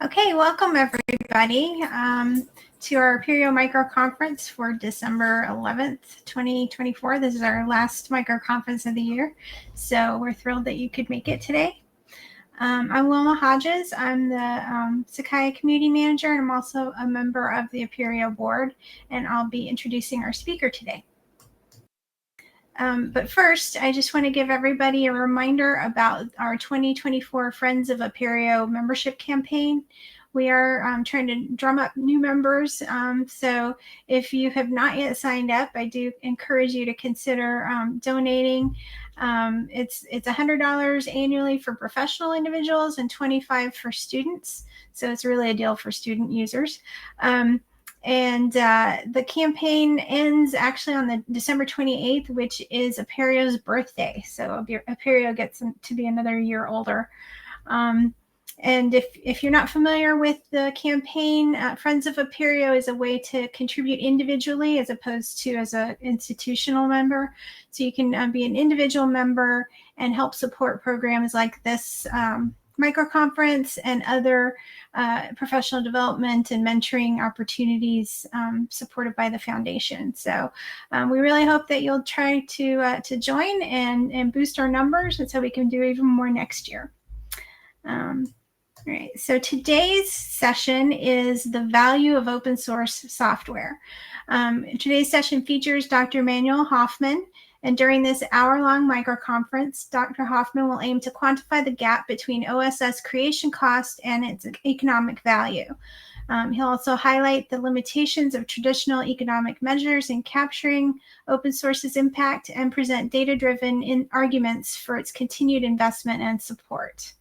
Okay, welcome everybody to our Apereo Micro Conference for December 11th, 2024. This is our last micro conference of the year, so we're thrilled that you could make it today. I'm Wilma Hodges. I'm the Sakai Community Manager, and I'm also a member of the Apereo board, and I'll be introducing our speaker today. But first, I just want to give everybody a reminder about our 2024 Friends of Apereo membership campaign. We are trying to drum up new members. So if you have not yet signed up, I do encourage you to consider donating. It's $100 annually for professional individuals and $25 for students. So it's really a deal for student users. And the campaign ends actually on the December 28th, which is Apereo's birthday. So Apereo gets to be another year older. And if you're not familiar with the campaign, Friends of Apereo is a way to contribute individually as opposed to as an institutional member. So you can be an individual member and help support programs like this microconference and other professional development and mentoring opportunities supported by the foundation. So we really hope that you'll try to join and boost our numbers, and so we can do even more next year. All right, so today's session is the value of open source software. Today's session features Dr. Manuel Hoffmann, and during this hour-long microconference, Dr. Hoffmann will aim to quantify the gap between OSS creation cost and its economic value. He'll also highlight the limitations of traditional economic measures in capturing open source's impact and present data-driven arguments for its continued investment and support.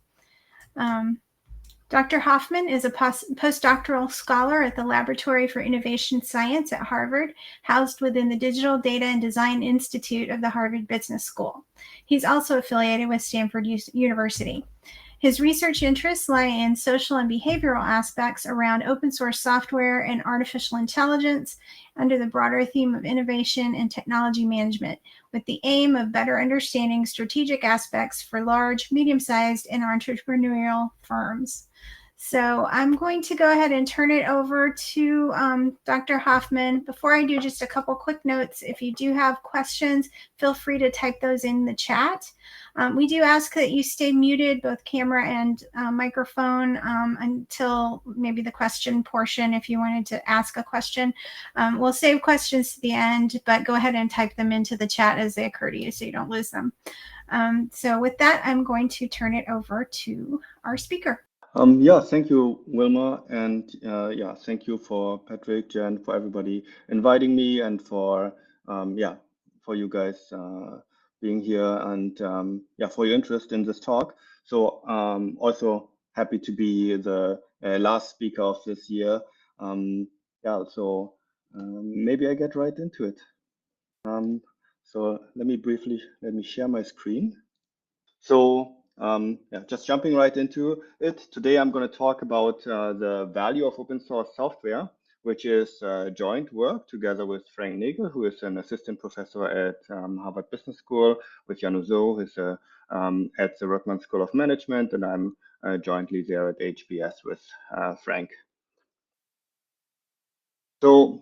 Dr. Hoffmann is a postdoctoral scholar at the Laboratory for Innovation Science at Harvard, housed within the Digital Data and Design Institute of the Harvard Business School. He's also affiliated with Stanford University. His research interests lie in social and behavioral aspects around open source software and artificial intelligence under the broader theme of innovation and technology management, with the aim of better understanding strategic aspects for large, medium-sized, and entrepreneurial firms. So I'm going to go ahead and turn it over to Dr. Hoffmann. Before I do, just a couple quick notes. If you do have questions, feel free to type those in the chat. We do ask that you stay muted, both camera and microphone, until maybe the question portion, if you wanted to ask a question. We'll save questions to the end, but go ahead and type them into the chat as they occur to you so you don't lose them. So with that, I'm going to turn it over to our speaker. Yeah, thank you, Wilma, and yeah, thank you for Patrick and for everybody inviting me, and for for you guys being here, and yeah, for your interest in this talk. So also happy to be the last speaker of this year. Yeah, so maybe I get right into it. So let me share my screen. So yeah, just jumping right into it. Today I'm going to talk about the value of open source software, which is joint work together with Frank Nagel, who is an assistant professor at Harvard Business School, with Jan Uzo, who's at the Rutman School of Management, and I'm jointly there at HBS with Frank. So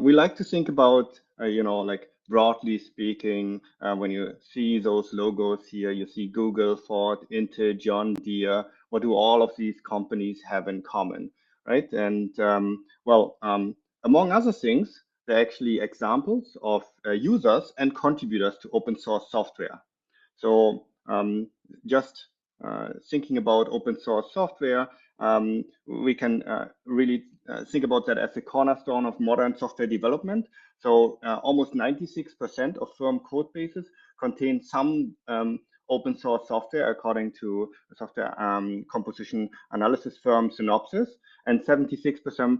we like to think about, like, broadly speaking, when you see those logos here, you see Google, Ford, Intel, John Deere. What do all of these companies have in common, right? And well, among other things, they're actually examples of users and contributors to open source software. So just thinking about open source software, we can really think about that as the cornerstone of modern software development. So almost 96% of firm code bases contain some open source software, according to the software composition analysis firm Synopsys, and 76%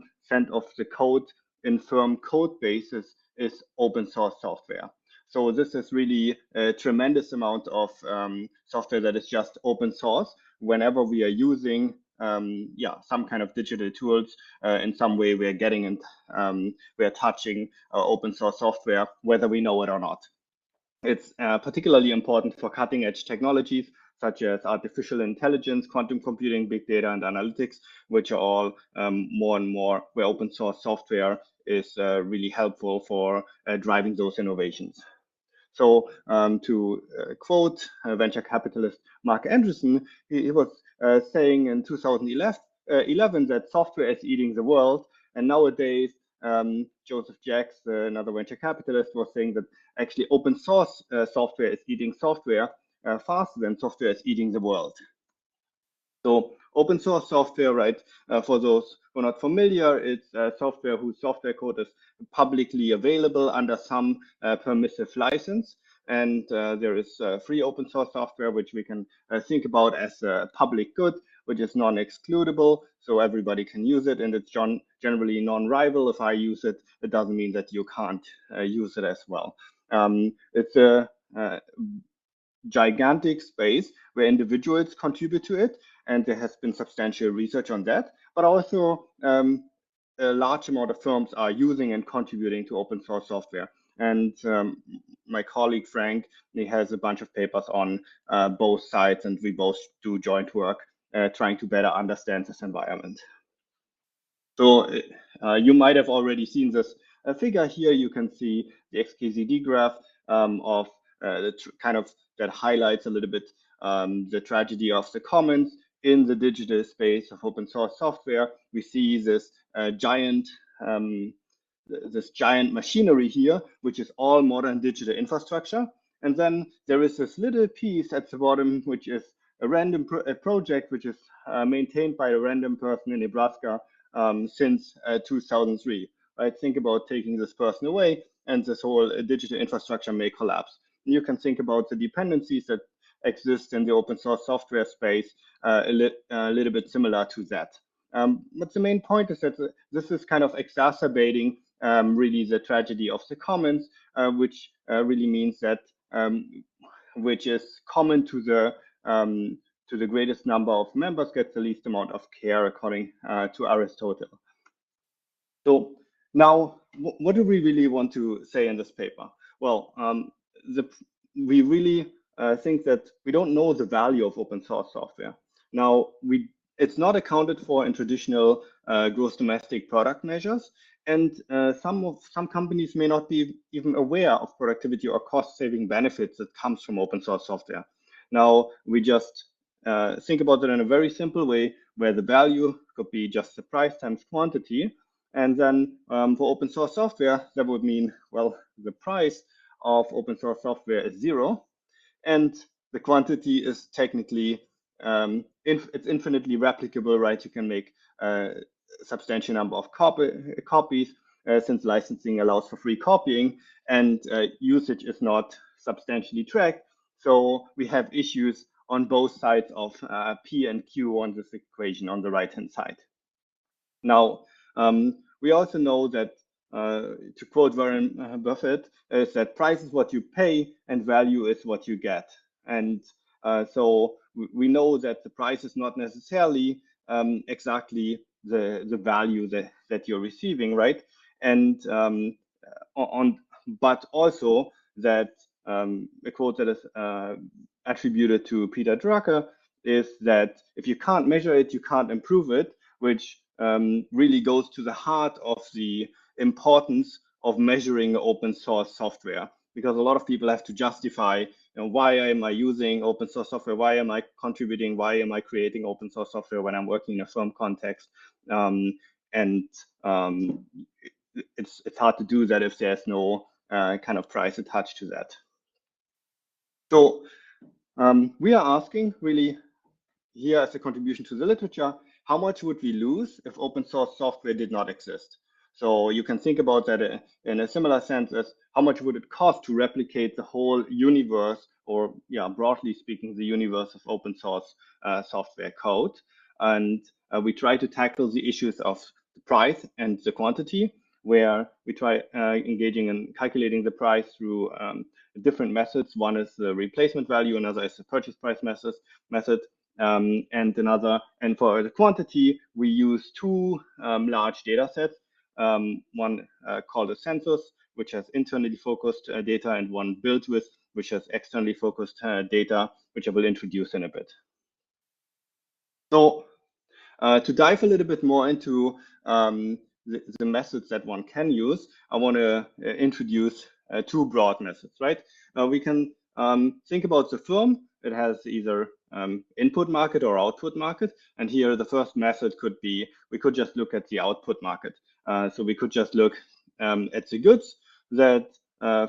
of the code in firm code bases is open source software. So this is really a tremendous amount of software that is just open source. Whenever we are using some kind of digital tools, in some way we are getting and we are touching open source software, whether we know it or not. It's particularly important for cutting edge technologies such as artificial intelligence, quantum computing, big data, and analytics, which are all more and more where open source software is really helpful for driving those innovations. So to quote venture capitalist Mark Andreessen, he was saying in 2011 that software is eating the world. And nowadays, Joseph Jacks, another venture capitalist, was saying that actually open source software is eating software faster than software is eating the world. So open source software, right, for those who are not familiar, it's software whose software code is publicly available under some permissive license. And there is free open source software, which we can think about as a public good, which is non-excludable, so everybody can use it, and it's generally non-rival. If I use it, it doesn't mean that you can't use it as well. It's a gigantic space where individuals contribute to it, and there has been substantial research on that, but also a large amount of firms are using and contributing to open source software. And my colleague Frank, he has a bunch of papers on both sides, and we both do joint work trying to better understand this environment. So you might have already seen this figure here. You can see the XKCD graph of the kind of that highlights a little bit the tragedy of the commons in the digital space of open source software. We see this giant machinery here, which is all modern digital infrastructure. And then there is this little piece at the bottom, which is a random project, which is maintained by a random person in Nebraska since 2003. Right? Think about taking this person away, and this whole digital infrastructure may collapse. And you can think about the dependencies that exist in the open source software space a little bit similar to that. But the main point is that this is kind of exacerbating really the tragedy of the commons, which really means that which is common to the greatest number of members gets the least amount of care, according to Aristotle. So now, what do we really want to say in this paper? Well, we really think that we don't know the value of open source software. Now, it's not accounted for in traditional gross domestic product measures, and some companies may not be even aware of productivity or cost-saving benefits that comes from open source software. Now, we just think about it in a very simple way, where the value could be just the price times quantity. And then for open source software, that would mean, well, the price of open source software is 0, and the quantity is technically, it's infinitely replicable, right? You can make a substantial number of copies since licensing allows for free copying, and usage is not substantially tracked. So we have issues on both sides of P and Q on this equation on the right-hand side. Now, we also know that, to quote Warren Buffett, is that price is what you pay and value is what you get. And so we know that the price is not necessarily exactly the value that you're receiving, right? And but also that a quote that is attributed to Peter Drucker is that if you can't measure it, you can't improve it, which really goes to the heart of the importance of measuring open source software, because a lot of people have to justify, why am I using open source software? Why am I contributing? Why am I creating open source software when I'm working in a firm context? It's hard to do that if there's no kind of price attached to that. So we are asking really here as a contribution to the literature, how much would we lose if open source software did not exist? So you can think about that in a similar sense as how much would it cost to replicate the whole universe, or broadly speaking, the universe of open source software code. And we try to tackle the issues of the price and the quantity, where we try engaging in calculating the price through different methods. One is the replacement value, another is the purchase price method. And for the quantity, we use two large data sets. One called a census, which has internally focused data, and one built with, which has externally focused data. which I will introduce in a bit. So to dive a little bit more into the methods that one can use, I want to introduce two broad methods, right? We can think about the firm. It has either input market or output market. And here the first method could be, we could just look at the output market. So we could just look at the goods that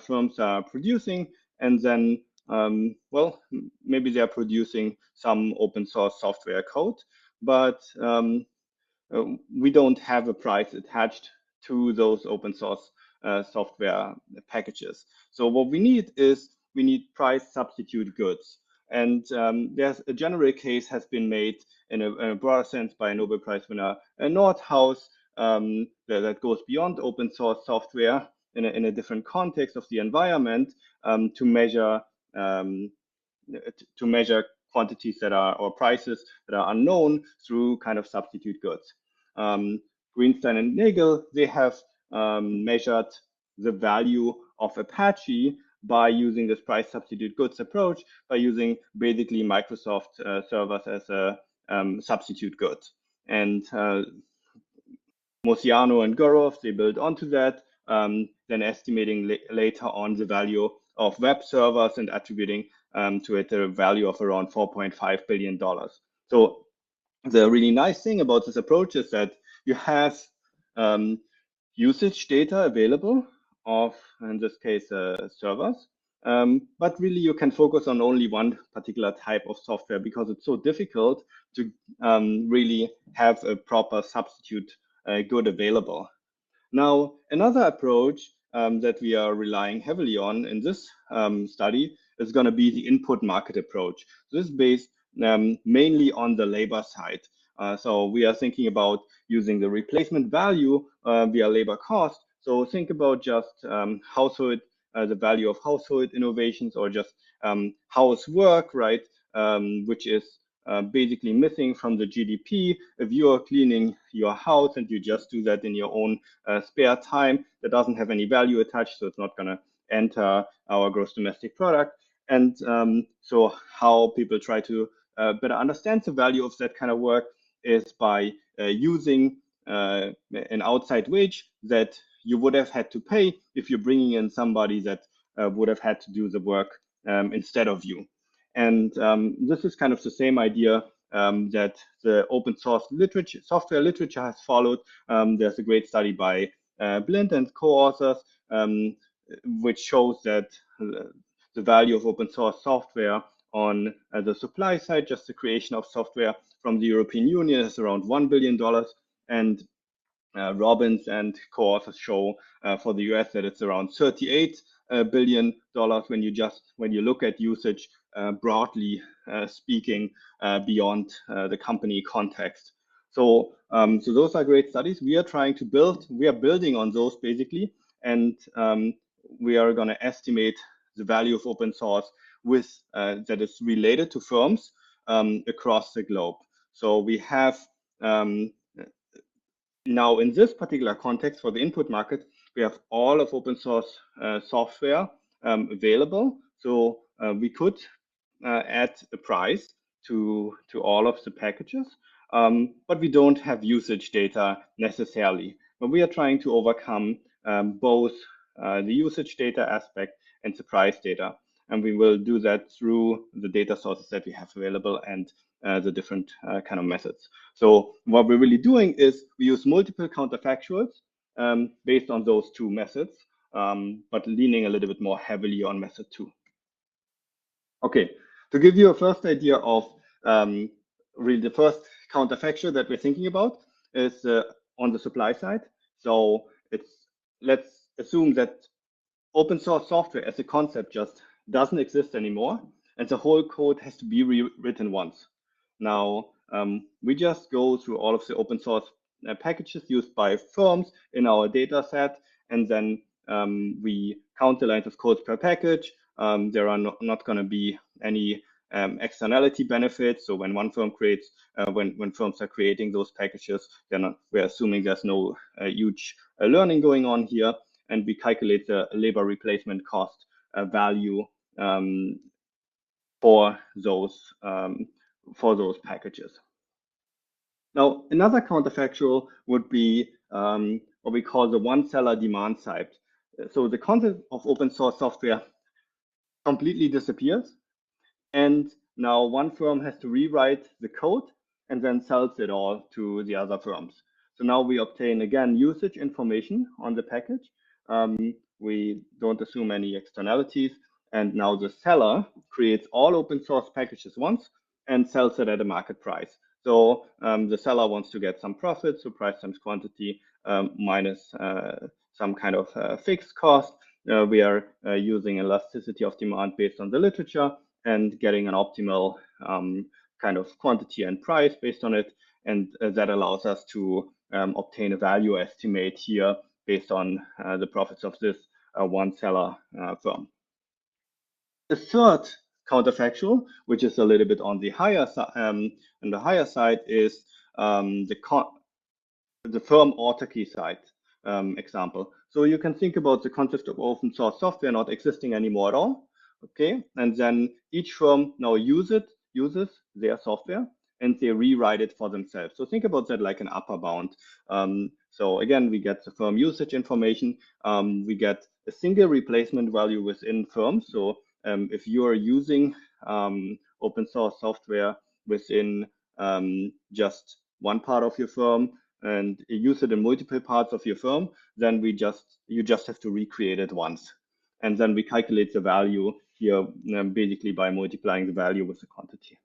firms are producing, and then, well, maybe they're producing some open source software code, but we don't have a price attached to those open source software packages. So what we need is we need price substitute goods. And there's a general case has been made in a broader sense by a Nobel Prize winner, Nordhaus, that goes beyond open source software in a different context of the environment to measure quantities that are, or prices that are unknown through kind of substitute goods. Greenstein and Nagel, they have measured the value of Apache by using this price substitute goods approach, by using basically Microsoft servers as a substitute good. And Mosiano and Gurov, they built onto that, then estimating later on the value of web servers and attributing to it a value of around $4.5 billion. So the really nice thing about this approach is that you have usage data available of, in this case, servers, but really you can focus on only one particular type of software because it's so difficult to really have a proper substitute good available. Now, another approach that we are relying heavily on in this study is going to be the input market approach. This is based mainly on the labor side. So we are thinking about using the replacement value via labor cost. So think about just household, the value of household innovations, or just housework, right? Which is basically missing from the GDP. If you are cleaning your house and you just do that in your own spare time, that doesn't have any value attached, so it's not going to enter our gross domestic product. And so how people try to better understand the value of that kind of work is by using an outside wage that you would have had to pay if you're bringing in somebody that would have had to do the work instead of you. And this is kind of the same idea that the open source literature, software literature has followed. There's a great study by Blind and co-authors, which shows that the value of open source software on the supply side, just the creation of software from the European Union, is around $1 billion. And Robbins and co-authors show for the US that it's around $38 billion when you look at usage broadly speaking beyond the company context. So those are great studies. We are building on those basically, and we are going to estimate the value of open source with that is related to firms across the globe. So we have now in this particular context for the input market, we have all of open source software available. So we could add a price to all of the packages, but we don't have usage data necessarily. But we are trying to overcome both the usage data aspect and the price data. And we will do that through the data sources that we have available and the different kind of methods. So what we're really doing is we use multiple counterfactuals based on those two methods, but leaning a little bit more heavily on method 2. Okay, to give you a first idea of really the first counterfactual that we're thinking about is on the supply side. So let's assume that open source software as a concept just doesn't exist anymore, and the whole code has to be rewritten once. Now, we just go through all of the open source packages used by firms in our data set, and then we count the lines of code per package. There are not going to be any externality benefits. So when one firm creates, when firms are creating those packages, we're assuming there's no huge learning going on here, and we calculate the labor replacement cost value for those packages. Now, another counterfactual would be what we call the one seller demand side. So the concept of open source software completely disappears, and now one firm has to rewrite the code and then sells it all to the other firms. So now we obtain, again, usage information on the package. We don't assume any externalities. And now the seller creates all open source packages once and sells it at a market price. So the seller wants to get some profit, so price times quantity minus some kind of fixed cost. We are using elasticity of demand based on the literature and getting an optimal kind of quantity and price based on it. And that allows us to obtain a value estimate here based on the profits of this one seller firm. The third counterfactual, which is a little bit on the higher side, is the firm autarky side example. So you can think about the concept of open source software not existing anymore at all. Okay, and then each firm now uses their software and they rewrite it for themselves. So think about that like an upper bound. So again, we get the firm usage information. We get a single replacement value within firms. So if you are using open source software within just one part of your firm and you use it in multiple parts of your firm, then you just have to recreate it once. And then we calculate the value here basically by multiplying the value with the quantity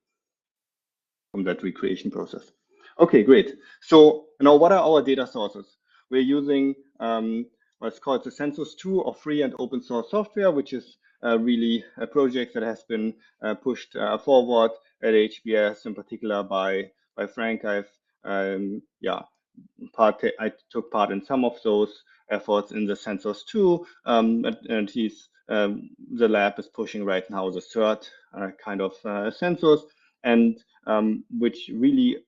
from that recreation process. Okay, great. So now what are our data sources? We're using what's called the Census 2 of free and open source software, which is really a project that has been pushed forward at HBS, in particular by Frank. I took part in some of those efforts in the Census 2, and the lab is pushing right now the third kind of census, and which really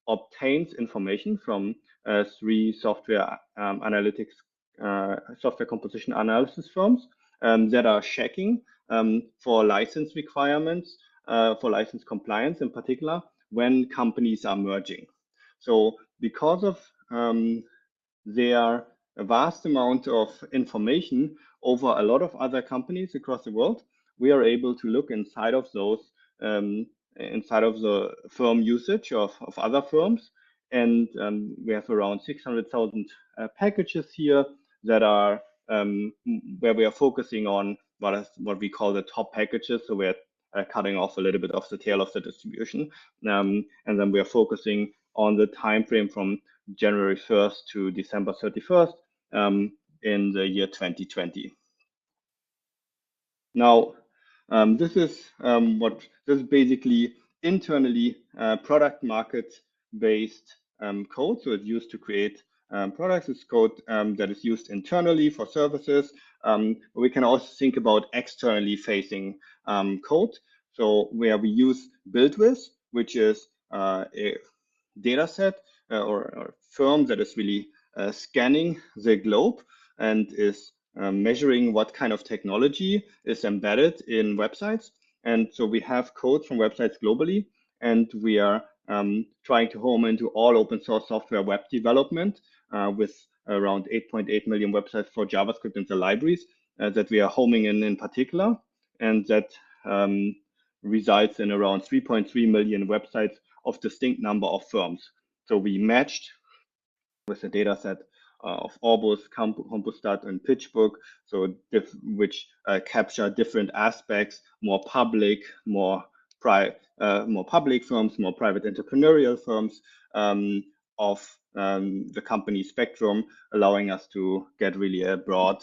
obtains information from three software analytics, software composition analysis firms that are checking for license requirements, for license compliance in particular, when companies are merging. So because of their vast amount of information over a lot of other companies across the world, we are able to look inside of those, inside of the firm usage of other firms. And we have around 600,000 packages here that are where we are focusing on what we call the top packages. So we're cutting off a little bit of the tail of the distribution. And then we are focusing on the time frame from January 1st to December 31st in the year 2020. Now, this is basically internally product market based code. So it's used to create products. It's code that is used internally for services. We can also think about externally facing code. So where we use BuildWith, which is a data set or firm that is really scanning the globe and is measuring what kind of technology is embedded in websites. And so we have code from websites globally, and we are trying to home into all open source software web development with around 8.8 million websites for JavaScript and the libraries that we are homing in particular, and that results in around 3.3 million websites of distinct number of firms. So we matched with a data set of Orbus, Compustat, and PitchBook, so which capture different aspects, more public firms, more private entrepreneurial firms of the company spectrum, allowing us to get really a broad,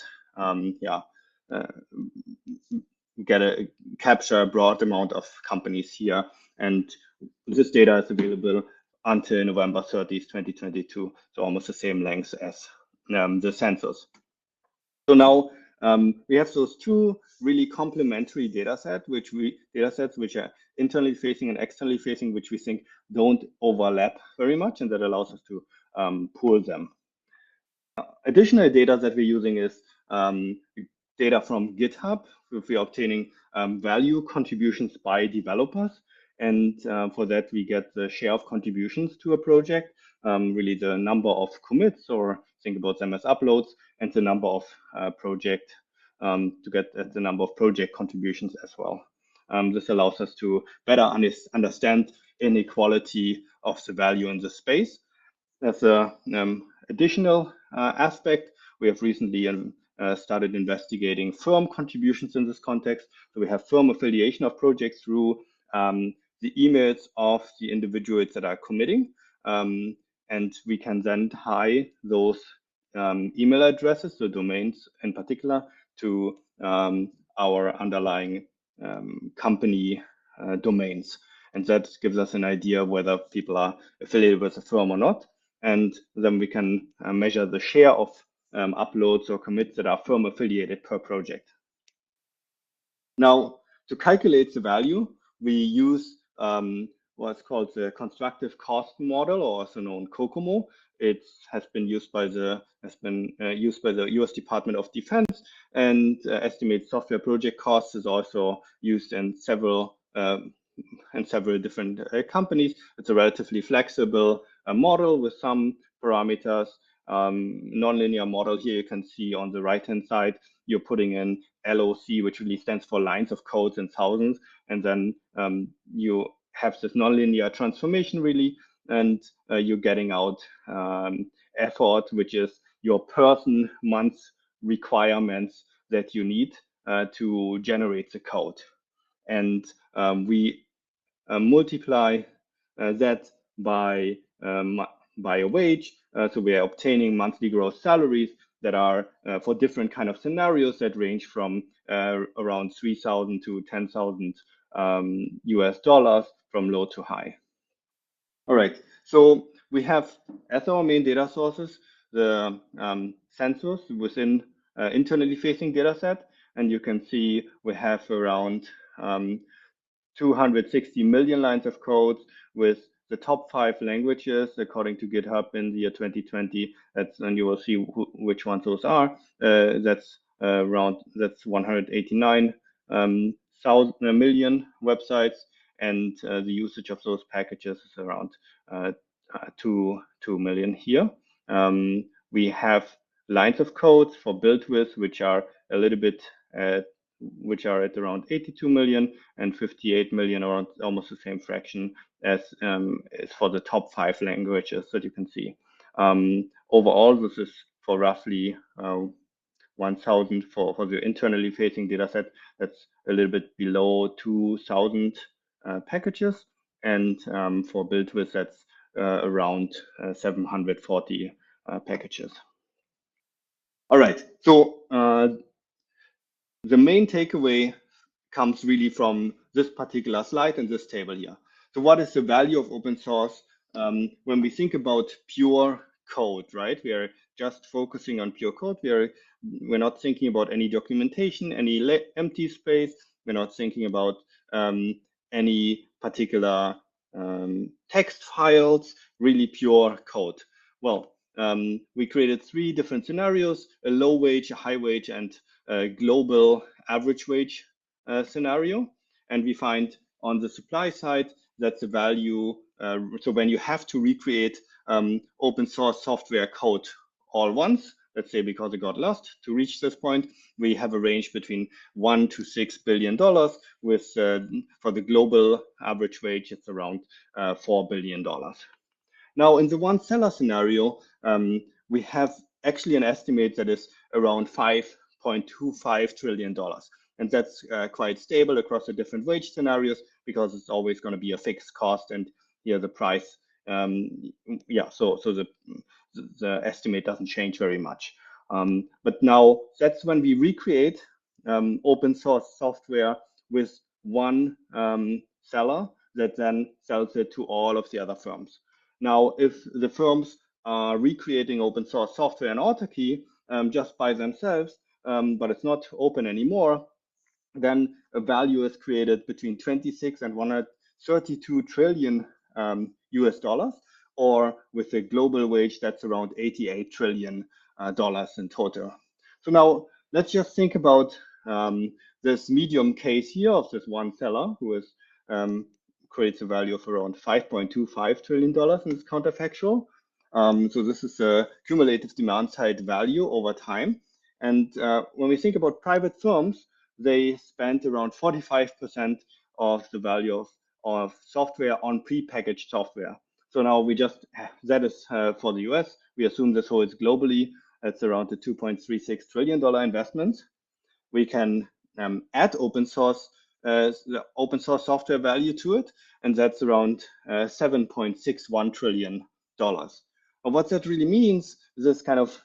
capture a broad amount of companies here. And this data is available until November 30th, 2022, so almost the same length as the census. So now we have those two really complementary data sets, which are internally facing and externally facing, which we think don't overlap very much, and that allows us to pool them. Additional data that we're using is data from GitHub. If we're obtaining value contributions by developers. And for that, we get the share of contributions to a project, really the number of commits, or think about them as uploads, and the number of project, to get the number of project contributions as well. This allows us to better understand inequality of the value in the space. As an additional aspect, we have recently started investigating firm contributions in this context. So we have firm affiliation of projects through the emails of the individuals that are committing. And we can then tie those email addresses, the domains in particular, to our underlying company domains. And that gives us an idea whether people are affiliated with a firm or not. And then we can measure the share of uploads or commits that are firm affiliated per project. Now, to calculate the value, we use what's called the constructive cost model, or also known COCOMO. It has been used by the U.S. Department of Defense, and estimates software project costs is also used in several different companies. It's a relatively flexible model with some parameters. Nonlinear model here you can see on the right-hand side, you're putting in LOC, which really stands for lines of codes in thousands, and then you have this nonlinear transformation really, and you're getting out effort, which is your person month requirements that you need to generate the code. And we multiply that by a wage. So we are obtaining monthly gross salaries that are for different kind of scenarios that range from around 3,000 to 10,000 US dollars from low to high. All right, so we have as our main data sources the sensors within internally facing data set, and you can see we have around 260 million lines of code with the top 5 languages according to GitHub in the year 2020. And you will see which ones those are. That's 189 million websites, and the usage of those packages is around 2 million here. We have lines of code for build with, which are a little bit which are at around 82 million, and 58 million, around almost the same fraction as is for the top 5 languages that you can see. Overall, this is for roughly 1,000 for the internally facing data set. That's a little bit below 2,000 packages. And for build with, that's around 740 packages. All right, so the main takeaway comes really from this particular slide and this table here. So what is the value of open source when we think about pure code, right? We are just focusing on pure code. We're not thinking about any documentation, any empty space. We're not thinking about any particular text files, really pure code. Well, we created 3 different scenarios: a low wage, a high wage, and a global average wage scenario. And we find on the supply side that the value, so when you have to recreate open source software code all once, let's say because it got lost, to reach this point, we have a range between $1 to $6 billion, with for the global average wage, it's around $4 billion. Now, in the one seller scenario, we have actually an estimate that is around $5.25 trillion. And that's quite stable across the different wage scenarios, because it's always going to be a fixed cost, and here the price, so the estimate doesn't change very much. But now that's when we recreate open source software with one seller that then sells it to all of the other firms. Now, if the firms are recreating open source software in autarky just by themselves, but it's not open anymore, then a value is created between 26 and 132 trillion US dollars, or with a global wage that's around $88 trillion in total. So now let's just think about this medium case here of this one seller who is creates a value of around $5.25 trillion in this counterfactual. So this is a cumulative demand side value over time. And when we think about private firms, they spend around 45% of the value of software on prepackaged software. So now we just, that is for the US. We assume this holds globally. That's around the $2.36 trillion investment. We can add open source software value to it, and that's around $7.61 trillion. And what that really means, this kind of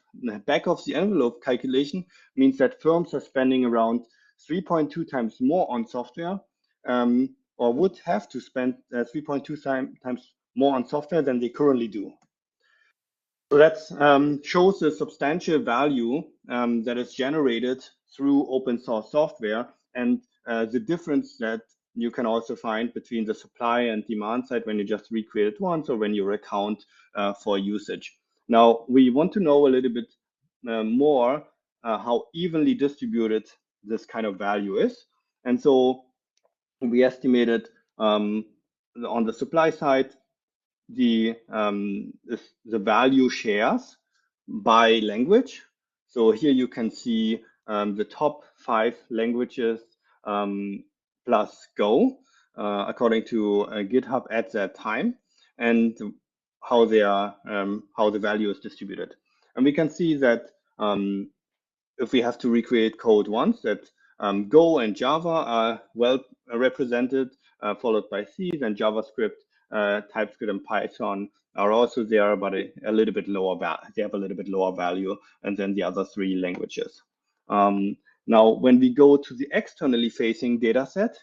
back of the envelope calculation means that firms are spending around 3.2 times more on software, or would have to spend 3.2 times more on software than they currently do. So that shows the substantial value that is generated through open source software, and the difference that you can also find between the supply and demand side when you just recreate it once or when you account for usage. Now, we want to know a little bit more how evenly distributed this kind of value is. And so we estimated on the supply side the value shares by language. So here you can see the top 5 languages plus Go, according to GitHub at that time, and how they are how the value is distributed. And we can see that if we have to recreate code once, that Go and Java are well represented, followed by C, and JavaScript, TypeScript, and Python are also there, but a little bit lower. They have a little bit lower value, and then the other 3 languages. Now, when we go to the externally facing data set,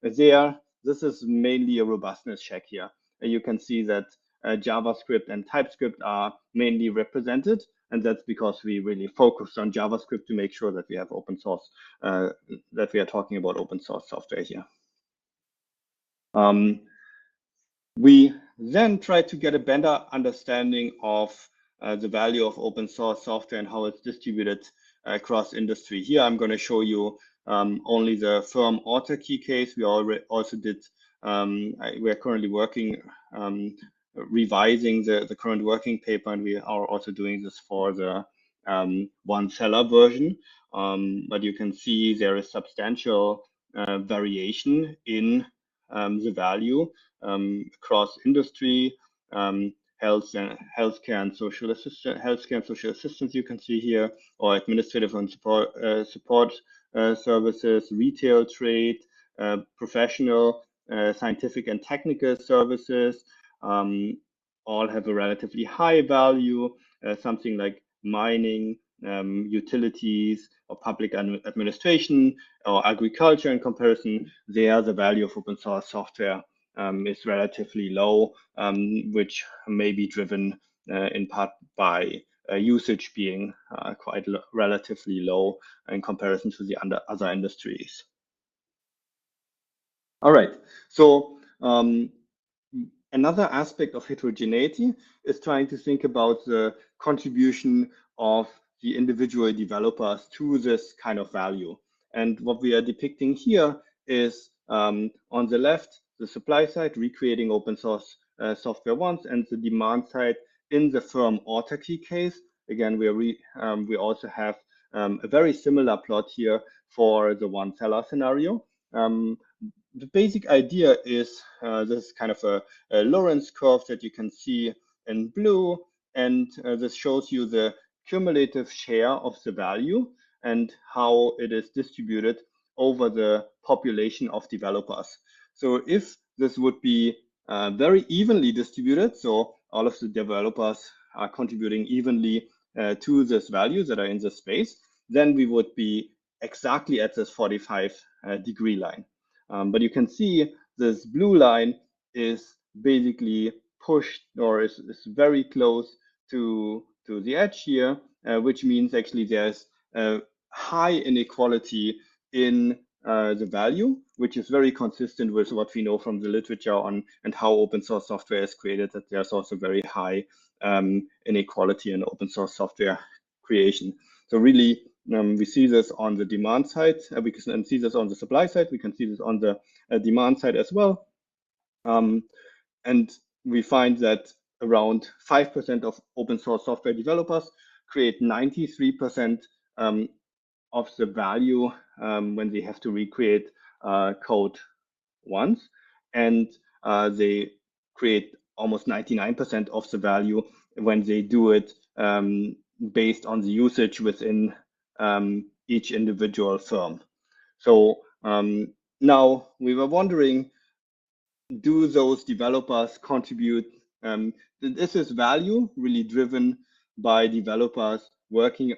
this is mainly a robustness check here. You can see that JavaScript and TypeScript are mainly represented, and that's because we really focused on JavaScript to make sure that we have open source, that we are talking about open source software here. We then try to get a better understanding of the value of open source software and how it's distributed across industry. Here, I'm going to show you only the firm autarky case. We also did, we are currently working, revising the current working paper, and we are also doing this for the one seller version. But you can see there is substantial variation in the value across industry, healthcare and social assistance you can see here, or administrative and support services, retail, trade, professional, scientific and technical services, all have a relatively high value. Something like mining, utilities, or public administration, or agriculture in comparison, there the value of open source software is relatively low, which may be driven in part by usage being quite relatively low in comparison to the other industries. All right, so another aspect of heterogeneity is trying to think about the contribution of the individual developers to this kind of value. And what we are depicting here is on the left, the supply side, recreating open source software once, and the demand side in the firm autarky case. Again, we also have a very similar plot here for the one seller scenario. The basic idea is this kind of a Lorentz curve that you can see in blue, and this shows you the cumulative share of the value and how it is distributed over the population of developers. So if this would be very evenly distributed, so all of the developers are contributing evenly to this value that are in this space, then we would be exactly at this 45-degree line. But you can see this blue line is basically pushed, or is very close to the edge here, which means actually there's a high inequality in the value, which is very consistent with what we know from the literature on and how open source software is created, that there's also very high inequality in open source software creation. So really, we see this on the demand side. We can see this on the supply side. We can see this on the demand side as well. And we find that around 5% of open source software developers create 93% of the value when they have to recreate code once, and they create almost 99% of the value when they do it based on the usage within each individual firm. So now we were wondering, do those developers contribute? Is this value really driven by developers working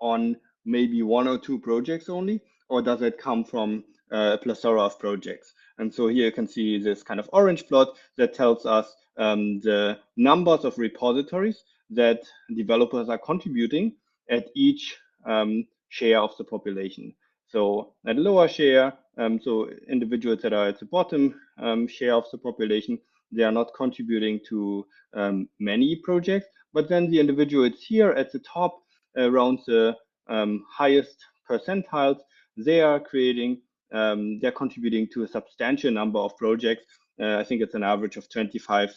on maybe one or two projects only, or does it come from a plethora of projects? And so here you can see this kind of orange plot that tells us the numbers of repositories that developers are contributing at each share of the population. So at lower share, so individuals that are at the bottom share of the population, they are not contributing to many projects, but then the individuals here at the top around the highest percentiles, they are creating, they're contributing to a substantial number of projects. I think it's an average of 25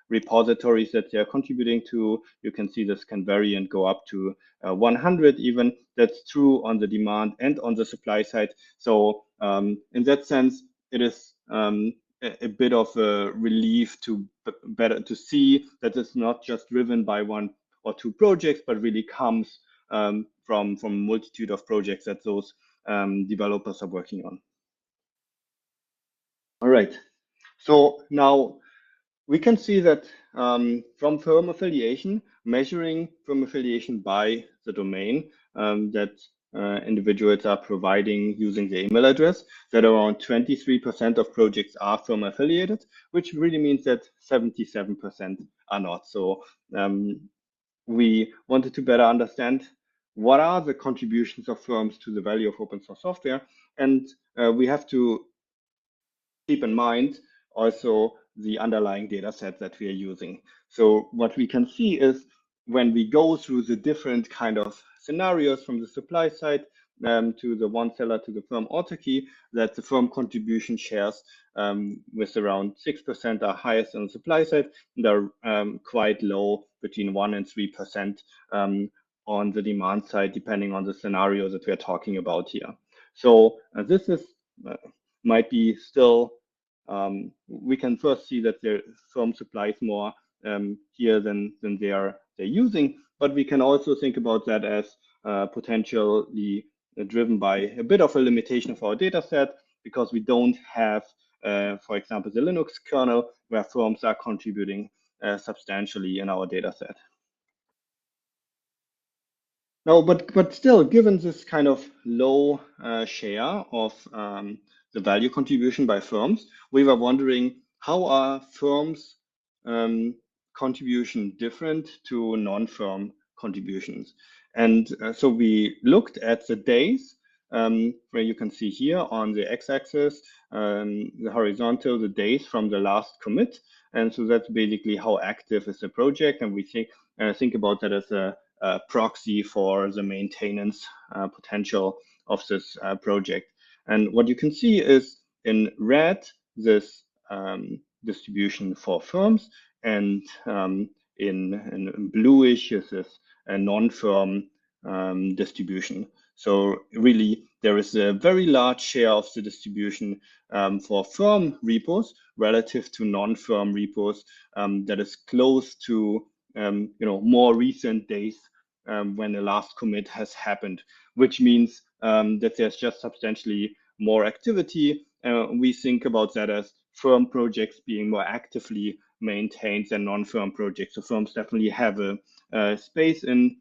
repositories that they're contributing to. You can see this can vary and go up to 100 even. That's true on the demand and on the supply side. So in that sense, it is a bit of a relief to see that it's not just driven by one or two projects, but really comes from a multitude of projects that those developers are working on. All right, so now we can see that from firm affiliation, measuring firm affiliation by the domain that individuals are providing using the email address, that around 23% of projects are firm affiliated, which really means that 77% are not. So we wanted to better understand what are the contributions of firms to the value of open source software. And we have to keep in mind also the underlying data set that we are using. So what we can see is when we go through the different kind of scenarios from the supply side to the one seller to the firm autarky, that the firm contribution shares with around 6% are highest on the supply side, and are quite low, between 1 and 3% on the demand side, depending on the scenario that we're talking about here. So this is might be still, we can first see that the firm supplies more here than they're using, but we can also think about that as potentially driven by a bit of a limitation of our data set, because we don't have, for example, the Linux kernel where firms are contributing substantially in our data set. No, but still, given this kind of low share of the value contribution by firms, we were wondering, how are firms' contribution different to non-firm contributions? And so we looked at the days, where you can see here on the x-axis, the horizontal, the days from the last commit. And so that's basically how active is the project. And we think about that as a proxy for the maintenance potential of this project. And what you can see is in red, this distribution for firms, and in bluish is this non-firm distribution. So really, there is a very large share of the distribution for firm repos relative to non-firm repos that is close to more recent days when the last commit has happened, which means that there's just substantially more activity. We think about that as firm projects being more actively maintained than non-firm projects. So firms definitely have a space in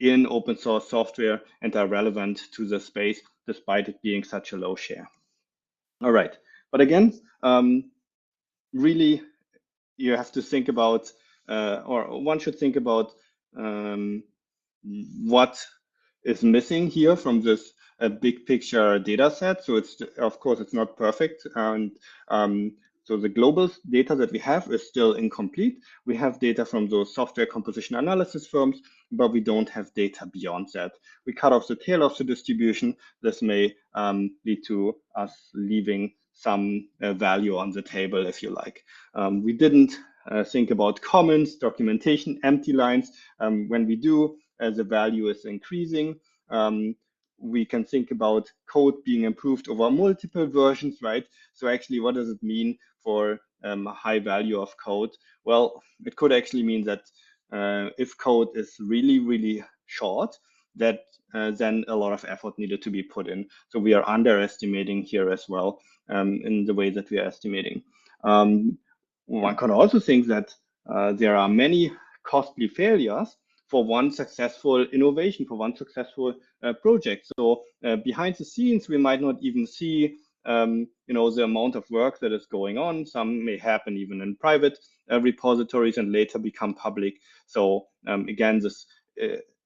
open source software and are relevant to the space despite it being such a low share. All right, but again, really, you have to think about, or one should think about what is missing here from this big picture data set. So it's, of course, it's not perfect, and So the global data that we have is still incomplete. We have data from those software composition analysis firms, but we don't have data beyond that. We cut off the tail of the distribution. This may lead to us leaving some value on the table, if you like. We didn't think about comments, documentation, empty lines. When we do, the value is increasing. We can think about code being improved over multiple versions, right? So actually, what does it mean for a high value of code? Well, it could actually mean that if code is really, really short, that then a lot of effort needed to be put in. So we are underestimating here as well in the way that we are estimating. One can also think that there are many costly failures for one successful innovation, for one successful project. So behind the scenes, we might not even see the amount of work that is going on. Some may happen even in private repositories and later become public. So again, this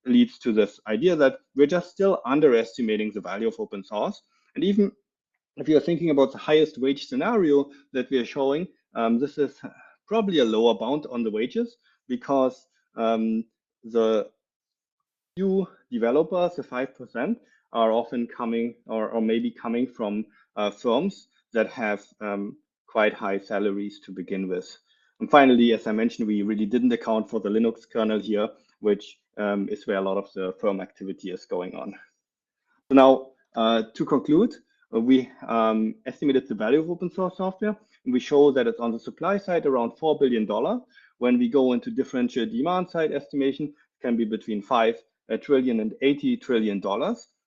leads to this idea that we're just still underestimating the value of open source. And even if you're thinking about the highest wage scenario that we are showing, this is probably a lower bound on the wages because the few developers, the 5%, are often coming or maybe coming from firms that have quite high salaries to begin with. And finally, as I mentioned, we really didn't account for the Linux kernel here, which is where a lot of the firm activity is going on. So now, to conclude, we estimated the value of open source software, and we show that it's on the supply side around $4 billion. When we go into differential demand side estimation, it can be between 5 trillion and $80 trillion.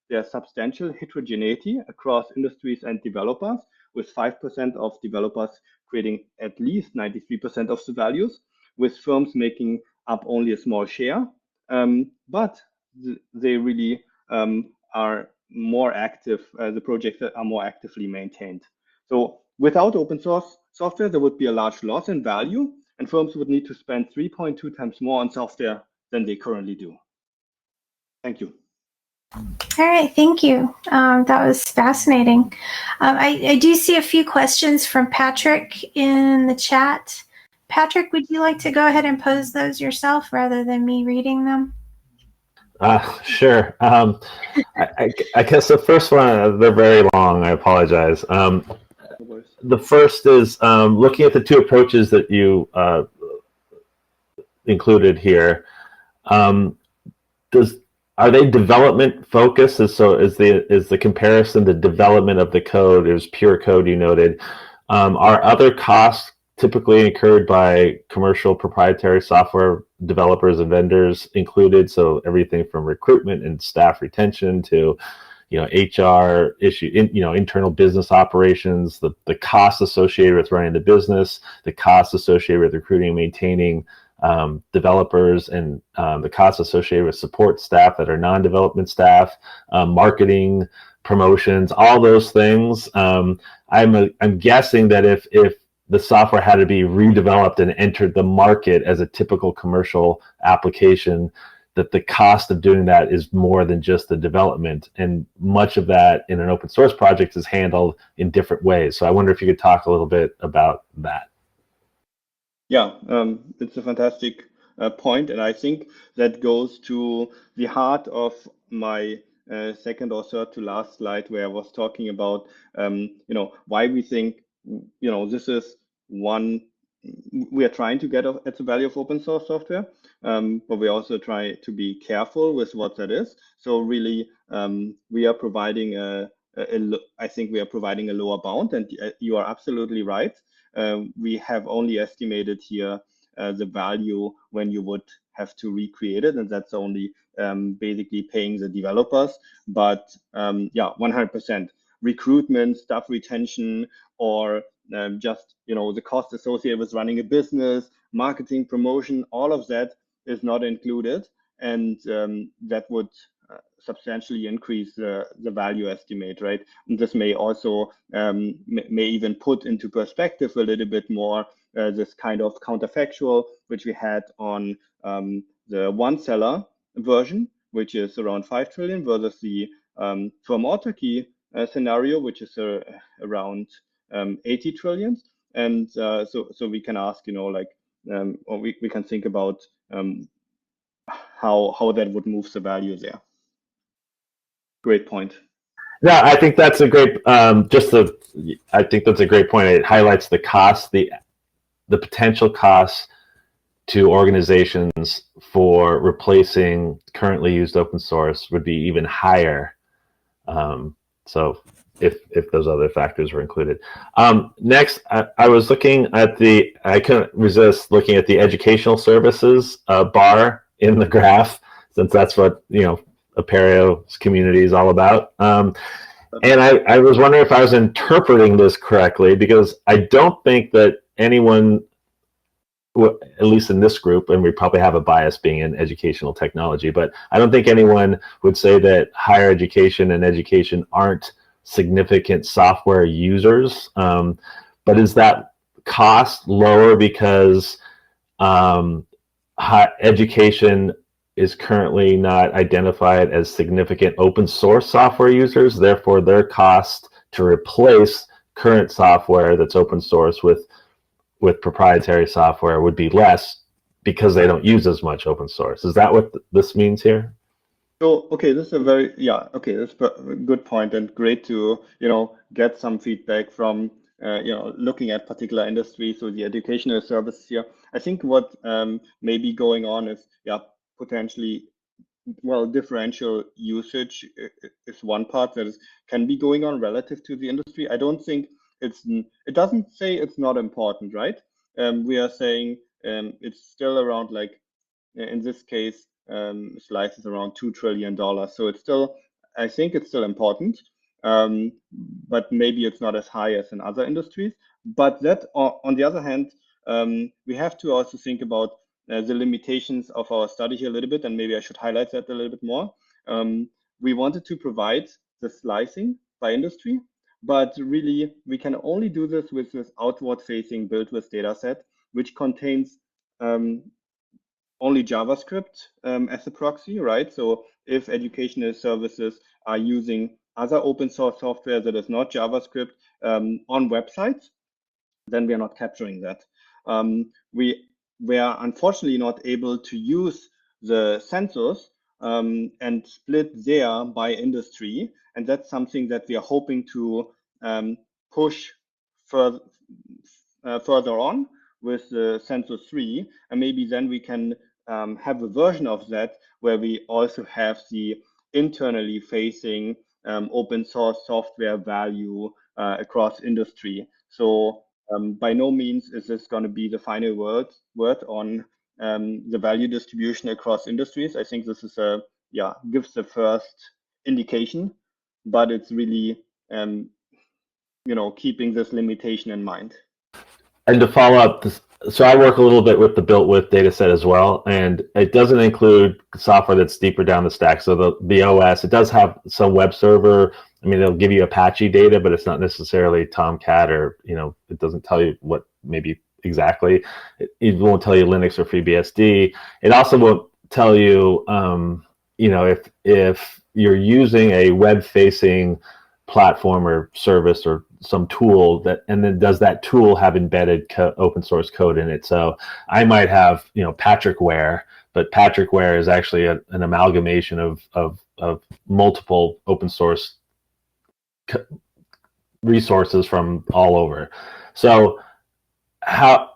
There's substantial heterogeneity across industries and developers, with 5% of developers creating at least 93% of the values, with firms making up only a small share. But they really are more active, the projects are more actively maintained. So without open source software, there would be a large loss in value, and firms would need to spend 3.2 times more on software than they currently do. Thank you. All right, thank you. That was fascinating. I do see a few questions from Patrick in the chat. Patrick, would you like to go ahead and pose those yourself rather than me reading them? Sure. I guess the first one, they're very long. I apologize. The first is looking at the two approaches that you included here. Are they development focused? So is the comparison the development of the code? It was pure code you noted. Are other costs typically incurred by commercial proprietary software developers and vendors included? So everything from recruitment and staff retention to HR issue, internal business operations, the costs associated with running the business, the costs associated with recruiting and maintaining developers, and the costs associated with support staff that are non-development staff, marketing, promotions, all those things. I'm guessing that if the software had to be redeveloped and entered the market as a typical commercial application, that the cost of doing that is more than just the development. And much of that in an open source project is handled in different ways. So I wonder if you could talk a little bit about that. Yeah, it's a fantastic point, and I think that goes to the heart of my second or third to last slide, where I was talking about why we think this is one. We are trying to get at the value of open source software, but we also try to be careful with what that is. So really, we are providing I think we are providing a lower bound, and you are absolutely right. We have only estimated here the value when you would have to recreate it, and that's only basically paying the developers. But yeah, 100% recruitment, staff retention, or just the cost associated with running a business, marketing, promotion, all of that is not included, and that would substantially increase the value estimate, right? And this may also may even put into perspective a little bit more this kind of counterfactual which we had on the one seller version, which is around 5 trillion, versus the firm autarky scenario, which is around 80 trillion. and so we can ask, like, or we can think about how that would move the value there. Great point. Yeah, I think that's a great. I think that's a great point. It highlights the cost, the potential costs to organizations for replacing currently used open source would be even higher. So if those other factors were included. Next, I was looking at I couldn't resist looking at the educational services bar in the graph, since that's what, Apereo's community is all about. And I was wondering if I was interpreting this correctly, because I don't think that anyone, at least in this group, and we probably have a bias being in educational technology, but I don't think anyone would say that higher education and education aren't significant software users. But is that cost lower because education is currently not identified as significant open source software users, therefore their cost to replace current software that's open source with proprietary software would be less because they don't use as much open source? Is that what this means here? So, okay, this is a very, that's a good point, and great to, get some feedback from, looking at particular industries, so the educational services here. I think what may be going on is, potentially, differential usage is one part that can be going on relative to the industry. I don't think it doesn't say it's not important, right? We are saying it's still around, like, in this case, Slice is around $2 trillion. So it's still, I think it's still important, but maybe it's not as high as in other industries. But that, on the other hand, we have to also think about the limitations of our study here a little bit, and maybe I should highlight that a little bit more. We wanted to provide the slicing by industry, but really we can only do this with this outward-facing built-with data set, which contains only JavaScript as a proxy, right? So if educational services are using other open source software that is not JavaScript on websites, then we are not capturing that. We are unfortunately not able to use the sensors and split there by industry, and that's something that we are hoping to push further on with the Sensor 3, and maybe then we can have a version of that where we also have the internally facing open source software value across industry. So by no means is this going to be the final word on the value distribution across industries. I think this is gives the first indication, but it's really keeping this limitation in mind. And to follow up, so I work a little bit with the built-with data set as well, and it doesn't include software that's deeper down the stack. So the OS, it does have some web server. I mean, it'll give you Apache data, but it's not necessarily Tomcat, or, it doesn't tell you what maybe exactly. It won't tell you Linux or FreeBSD. It also won't tell you, if you're using a web-facing platform or service or some tool and then does that tool have embedded open source code in it? So I might have, Patrickware, but Patrickware is actually an amalgamation of multiple open source resources from all over. So how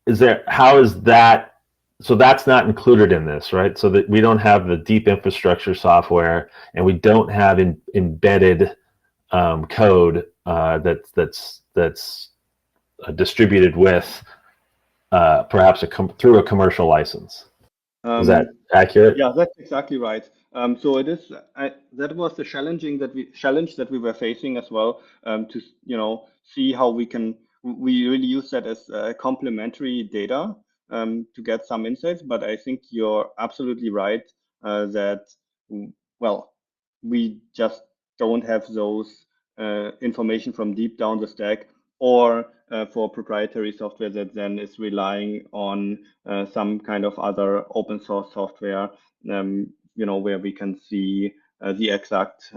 is that? So that's not included in this, right? So that we don't have the deep infrastructure software, and we don't have embedded code that's distributed with perhaps through a commercial license. Is that accurate? Yeah, that's exactly right. So it is. That was the challenge that we were facing as well. To see how we really use that as complementary data to get some insights. But I think you're absolutely right that we just don't have those information from deep down the stack, or for proprietary software that then is relying on some kind of other open source software, where we can see the exact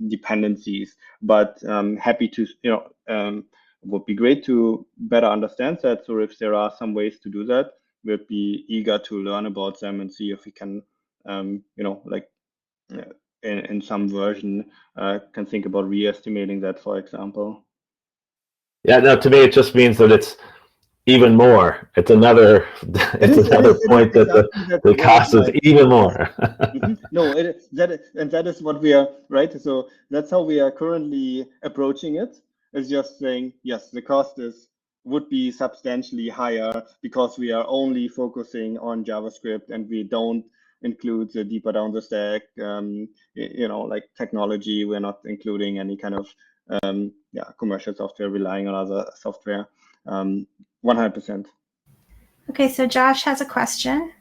dependencies. But happy to it would be great to better understand that. So if there are some ways to do that, we'd be eager to learn about them and see if we can, like in some version, can think about re-estimating that, for example. Yeah, no, to me, it just means that it's even more. It's another point that the cost is even more. No, that is what we are, right? So that's how we are currently approaching it. Is just saying, yes, the cost would be substantially higher because we are only focusing on JavaScript and we don't include the deeper down the stack, like technology. We're not including any kind of commercial software, relying on other software. 100%. Okay, so Josh has a question.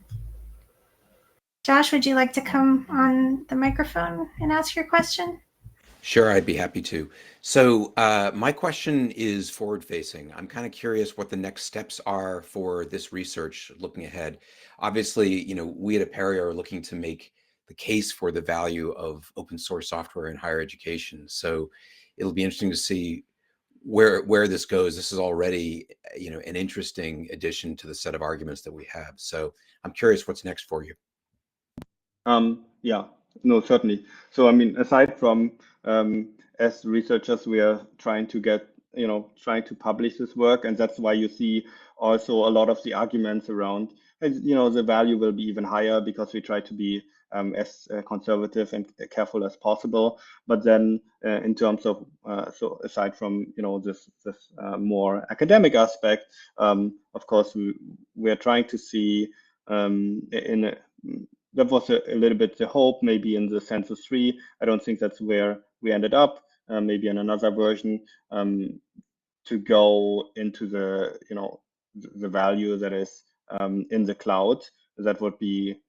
Josh, would you like to come on the microphone and ask your question? Sure, I'd be happy to. So my question is forward-facing. I'm kind of curious what the next steps are for this research looking ahead. Obviously, we at Apereo are looking to make the case for the value of open source software in higher education. So it'll be interesting to see where this goes. This is already, an interesting addition to the set of arguments that we have. So I'm curious what's next for you. Yeah, no, certainly. So, I mean, aside from as researchers, we are trying to trying to publish this work, and that's why you see also a lot of the arguments around, the value will be even higher because we try to be as conservative and careful as possible. But then, in terms of so aside from this more academic aspect, of course, we are trying to see that was a little bit the hope, maybe in the Census 3. I don't think that's where we ended up. Maybe in another version, to go into the the value that is in the cloud. That would be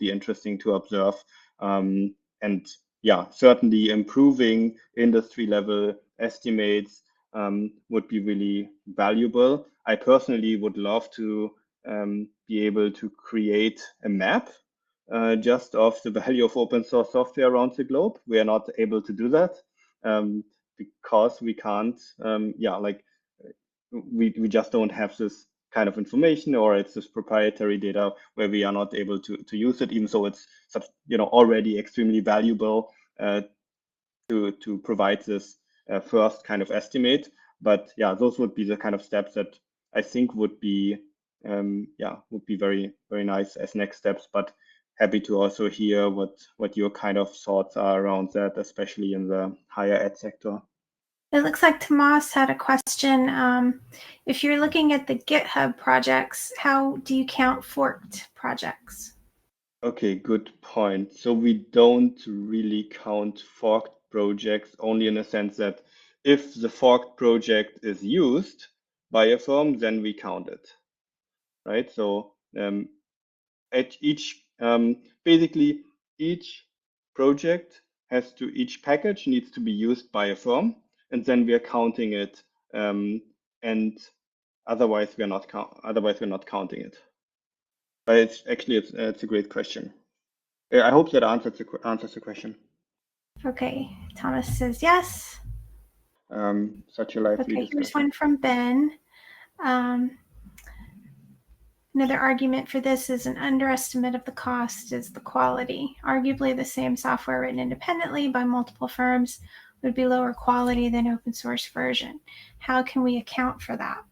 interesting to observe. And yeah, certainly improving industry level estimates would be really valuable. I personally would love to be able to create a map just of the value of open source software around the globe. We are not able to do that because we can't, we just don't have this kind of information, or it's this proprietary data where we are not able to use it, even though it's already extremely valuable to provide this first kind of estimate. But yeah, those would be the kind of steps that I think would be very, very nice as next steps. But happy to also hear what your kind of thoughts are around that, especially in the higher ed sector. It looks like Tomas had a question. If you're looking at the GitHub projects, how do you count forked projects? Okay, good point. So we don't really count forked projects, only in the sense that if the forked project is used by a firm, then we count it, right? So at basically each project each package needs to be used by a firm, and then we are counting it, and otherwise we're not counting it. But it's a great question. I hope that answers the question. Okay, Thomas says yes. Such a lively Okay, discussion. here's one from Ben. Another argument for this is an underestimate of the cost is the quality. Arguably, the same software written independently by multiple firms would be lower quality than open source version. How can we account for that?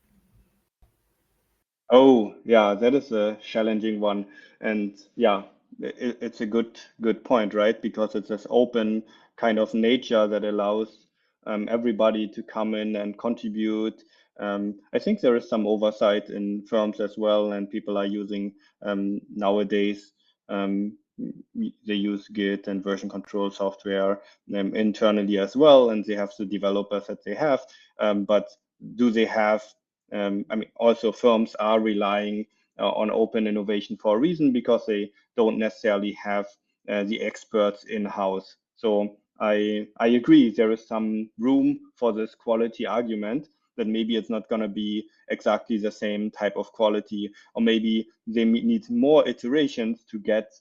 Oh, yeah, that is a challenging one. And yeah, it's a good point, right? Because it's this open kind of nature that allows everybody to come in and contribute. I think there is some oversight in firms as well, and people are using nowadays, they use Git and version control software internally as well, and they have the developers that they have. But do they have also firms are relying on open innovation for a reason, because they don't necessarily have the experts in-house. So I agree, there is some room for this quality argument, that maybe it's not going to be exactly the same type of quality, or maybe they need more iterations to get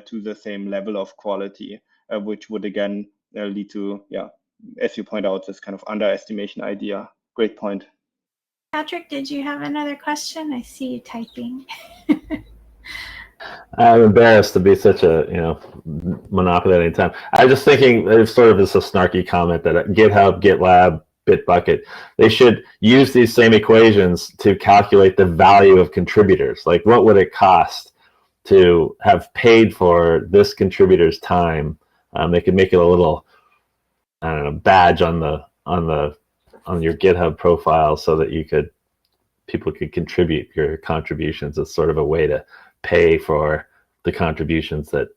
to the same level of quality, which would again lead to, as you point out, this kind of underestimation idea. great point. Patrick, did you have another question? I see you typing. I'm embarrassed to be such a monopoly at any time. I'm just thinking it's sort of a snarky comment that GitHub, GitLab, Bitbucket, they should use these same equations to calculate the value of contributors. Like, what would it cost to have paid for this contributor's time? They could make it a little, I don't know, badge on your GitHub profile so that people could contribute your contributions as sort of a way to pay for the contributions that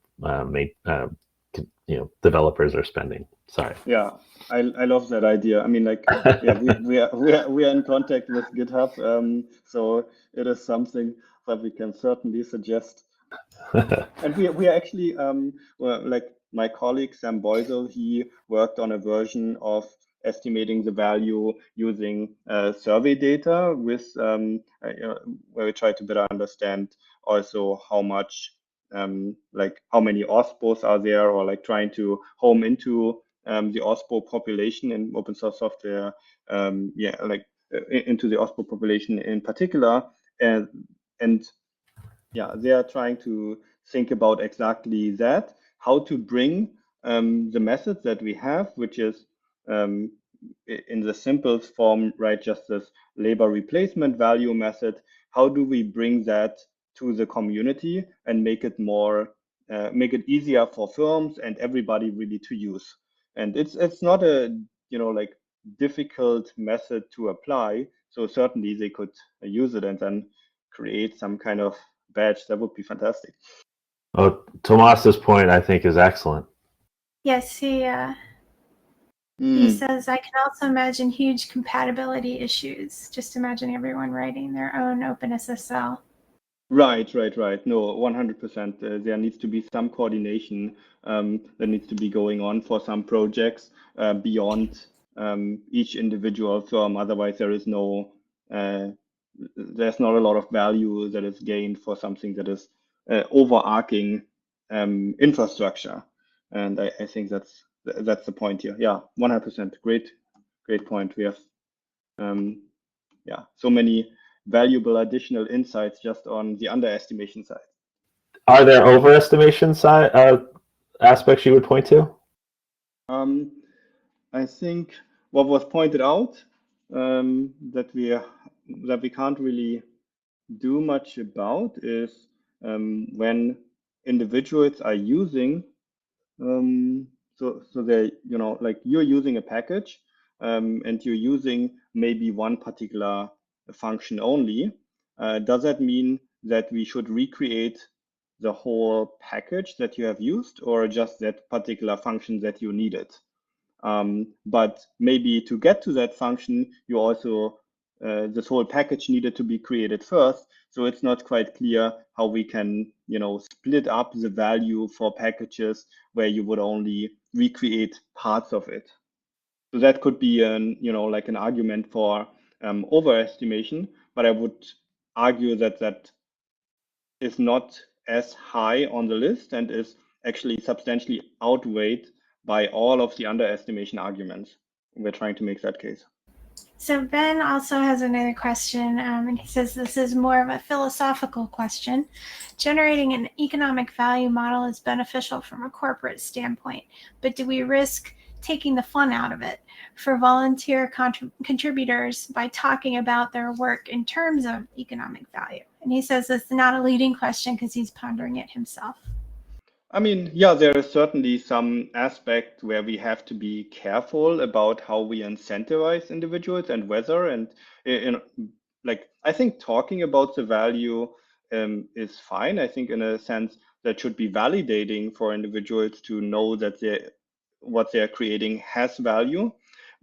developers are spending. Sorry. Yeah, I love that idea. I mean, like, yeah, we are in contact with GitHub, so it is something that we can certainly suggest. And we are actually, well, like my colleague Sam Boisel, he worked on a version of estimating the value using survey data with where we try to better understand also how much like how many OSPOs are there, or like trying to home into the OSPO population in open source software, yeah, like into the OSPO population in particular, and yeah, they are trying to think about exactly that, how to bring the methods that we have, which is in the simplest form, right, just this labor replacement value method. How do we bring that to the community and make it more, make it easier for firms and everybody really to use? And it's not a like difficult method to apply. So certainly they could use it and then create some kind of badge. That would be fantastic. Oh, Tomas's point, I think, is excellent. Yes, he says, I can also imagine huge compatibility issues. Just imagine everyone writing their own OpenSSL. Right. No, 100%. There needs to be some coordination that needs to be going on for some projects beyond each individual firm. Otherwise, there's not a lot of value that is gained for something that is overarching infrastructure. And I think that's the point here. Yeah, 100%. Great point. We have yeah, so many valuable additional insights just on the underestimation side. Are there overestimation aspects you would point to? I think what was pointed out that we can't really do much about is when individuals are using so they like you're using a package and you're using maybe one particular function only. Does that mean that we should recreate the whole package that you have used, or just that particular function that you needed? But maybe to get to that function, you also this whole package needed to be created first. So it's not quite clear how we can, split up the value for packages where you would only recreate parts of it. So that could be like an argument for overestimation, but I would argue that is not as high on the list and is actually substantially outweighed by all of the underestimation arguments. We're trying to make that case. So Ben also has another question, and he says this is more of a philosophical question. Generating an economic value model is beneficial from a corporate standpoint, but do we risk taking the fun out of it for volunteer contributors by talking about their work in terms of economic value? And he says it's not a leading question because he's pondering it himself. I mean, yeah, there is certainly some aspect where we have to be careful about how we incentivize individuals and whether, and like, I think talking about the value is fine. I think in a sense that should be validating for individuals to know that what they're creating has value.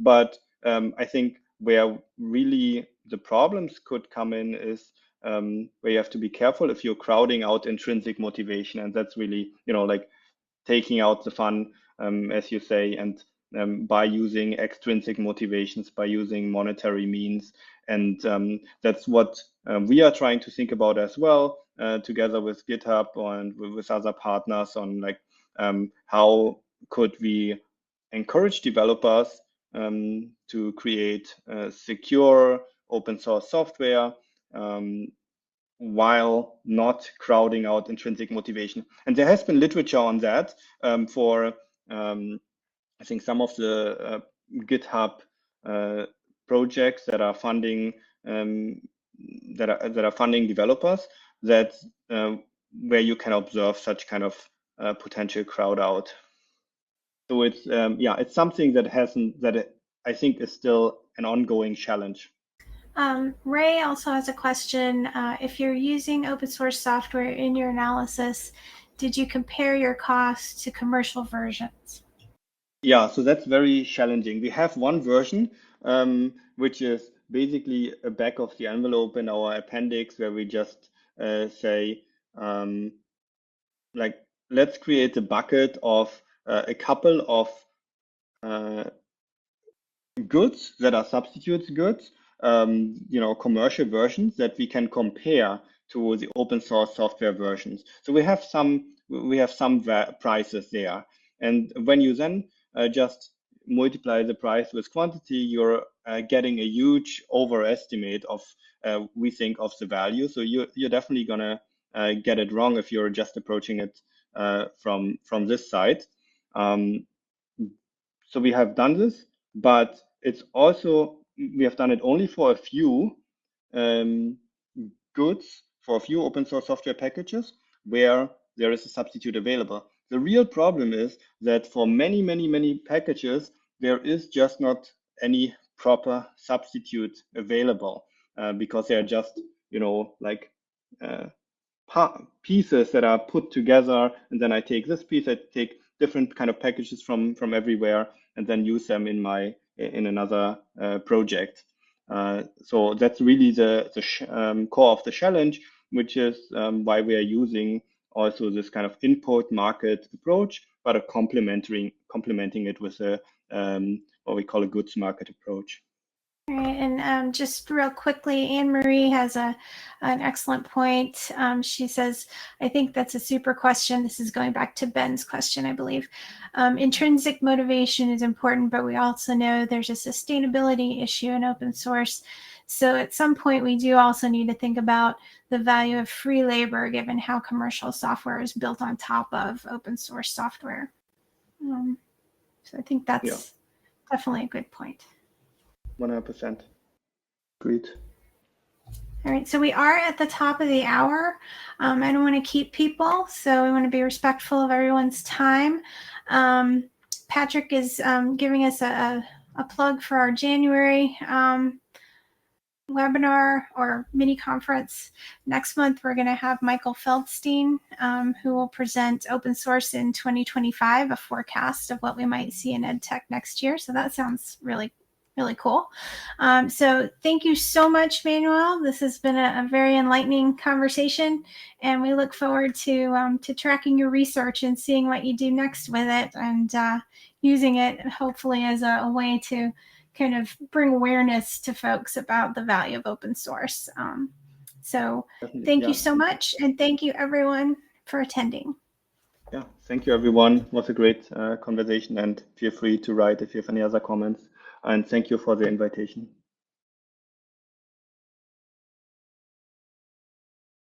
But I think where really the problems could come in is where you have to be careful if you're crowding out intrinsic motivation, and that's really like taking out the fun, as you say, and by using extrinsic motivations, by using monetary means. And that's what we are trying to think about as well, together with GitHub and with other partners, on like how could we encourage developers to create secure open source software while not crowding out intrinsic motivation. And there has been literature on that for, I think, some of the GitHub projects that are funding that are funding developers, that where you can observe such kind of potential crowd out. So it's it's something that I think is still an ongoing challenge. Ray also has a question. If you're using open source software in your analysis, did you compare your costs to commercial versions? Yeah, so that's very challenging. We have one version, which is basically a back of the envelope in our appendix, where we just say, like, let's create a bucket of a couple of goods that are substitutes goods, commercial versions that we can compare to the open source software versions. So we have some prices there, and when you then just multiply the price with quantity, you're getting a huge overestimate of we think of the value. So you're definitely gonna get it wrong if you're just approaching it from this side. So we have done this, but it's also, we have done it only for a few goods, for a few open source software packages where there is a substitute available. The real problem is that for many, many, many packages, there is just not any proper substitute available because they are just, like pieces that are put together, and then I take this piece, I take different kind of packages from everywhere, and then use them in another project. So that's really the core of the challenge, which is why we are using also this kind of input market approach, but complementing it with a what we call a goods market approach. All right, and just real quickly, Anne-Marie has an excellent point. She says, I think that's a super question. This is going back to Ben's question, I believe. Intrinsic motivation is important, but we also know there's a sustainability issue in open source. So at some point, we do also need to think about the value of free labor, given how commercial software is built on top of open source software. So I think that's definitely a good point. 100%. Agreed. All right, so we are at the top of the hour. I don't want to keep people, so we want to be respectful of everyone's time. Patrick is giving us a plug for our January webinar or mini conference. Next month, we're going to have Michael Feldstein, who will present open source in 2025, a forecast of what we might see in EdTech next year. So that sounds really cool. So thank you so much, Manuel. This has been a very enlightening conversation, and we look forward to tracking your research and seeing what you do next with it, and using it hopefully as a way to kind of bring awareness to folks about the value of open source. So thank you so much, and thank you everyone for attending. Yeah, thank you everyone. It was a great conversation, and feel free to write if you have any other comments. And thank you for the invitation.